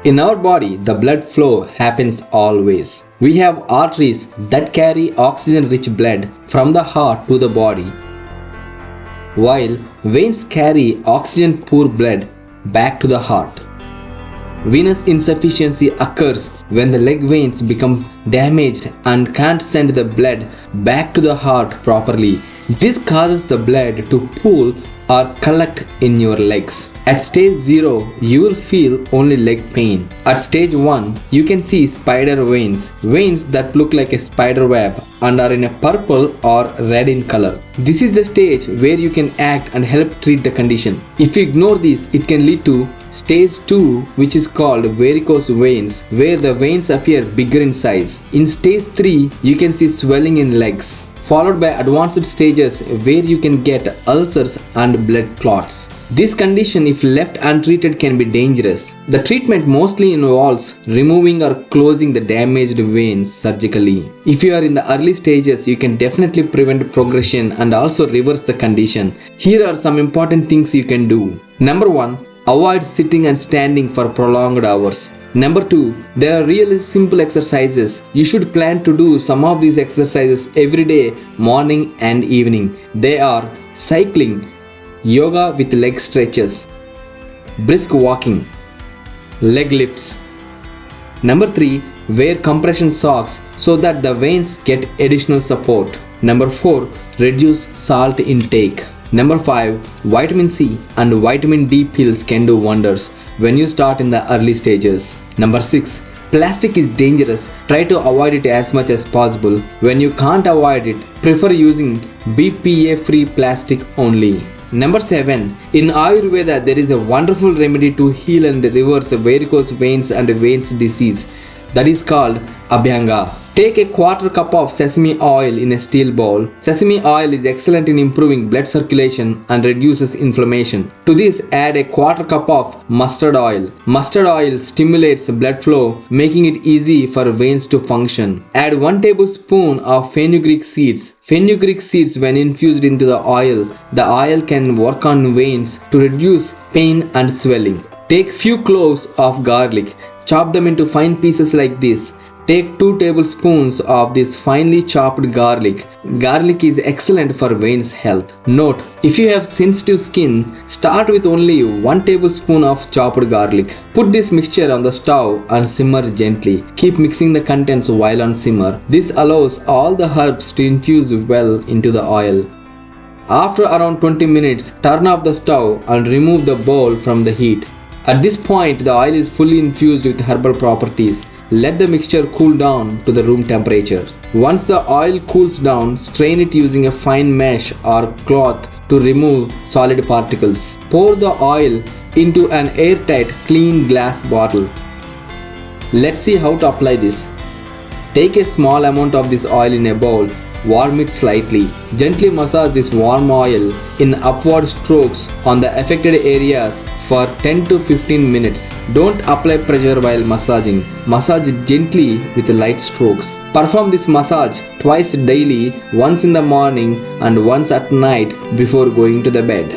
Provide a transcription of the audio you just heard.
In our body, the blood flow happens always. We have arteries that carry oxygen-rich blood from the heart to the body, while veins carry oxygen-poor blood back to the heart. Venous insufficiency occurs when the leg veins become damaged and can't send the blood back to the heart properly. This causes the blood to pool or collect in your legs. At stage 0, you will feel only leg pain. At stage 1, you can see spider veins that look like a spider web and are in a purple or red in color. This is the stage where you can act and help treat the condition. If you ignore this, it can lead to stage 2, which is called varicose veins, where the veins appear bigger in size. In stage 3, you can see swelling in legs, followed by advanced stages where you can get ulcers and blood clots. This condition, if left untreated, can be dangerous. The treatment mostly involves removing or closing the damaged veins surgically. If you are in the early stages, you can definitely prevent progression and also reverse the condition. Here are some important things you can do. Number 1. Avoid sitting and standing for prolonged hours. Number 2. There are really simple exercises. You should plan to do some of these exercises every day, morning and evening. They are cycling, yoga with leg stretches, brisk walking, leg lifts. Number 3. Wear compression socks so that the veins get additional support. Number 4. Reduce salt intake. Number 5. Vitamin C and vitamin D pills can do wonders when you start in the early stages. Number 6. Plastic is dangerous. Try to avoid it as much as possible. When you can't avoid it, prefer using BPA-free plastic only. Number 7. In Ayurveda, there is a wonderful remedy to heal and reverse varicose veins and veins disease that is called Abhyanga. Take a quarter cup of sesame oil in a steel bowl. Sesame oil is excellent in improving blood circulation and reduces inflammation. To this, add a quarter cup of mustard oil. Mustard oil stimulates blood flow, making it easy for veins to function. Add 1 tablespoon of fenugreek seeds. Fenugreek seeds, when infused into the oil can work on veins to reduce pain and swelling. Take few cloves of garlic. Chop them into fine pieces like this. Take 2 tablespoons of this finely chopped garlic. Garlic is excellent for veins health. Note, if you have sensitive skin, start with only 1 tablespoon of chopped garlic. Put this mixture on the stove and simmer gently. Keep mixing the contents while on simmer. This allows all the herbs to infuse well into the oil. After around 20 minutes, turn off the stove and remove the bowl from the heat. At this point, the oil is fully infused with herbal properties. Let the mixture cool down to the room temperature. Once the oil cools down, strain it using a fine mesh or cloth to remove solid particles. Pour the oil into an airtight, clean glass bottle. Let's see how to apply this. Take a small amount of this oil in a bowl. Warm it slightly. Gently massage this warm oil in upward strokes on the affected areas for 10 to 15 minutes. Don't apply pressure while massaging. Massage gently with light strokes. Perform this massage twice daily, once in the morning and once at night before going to the bed.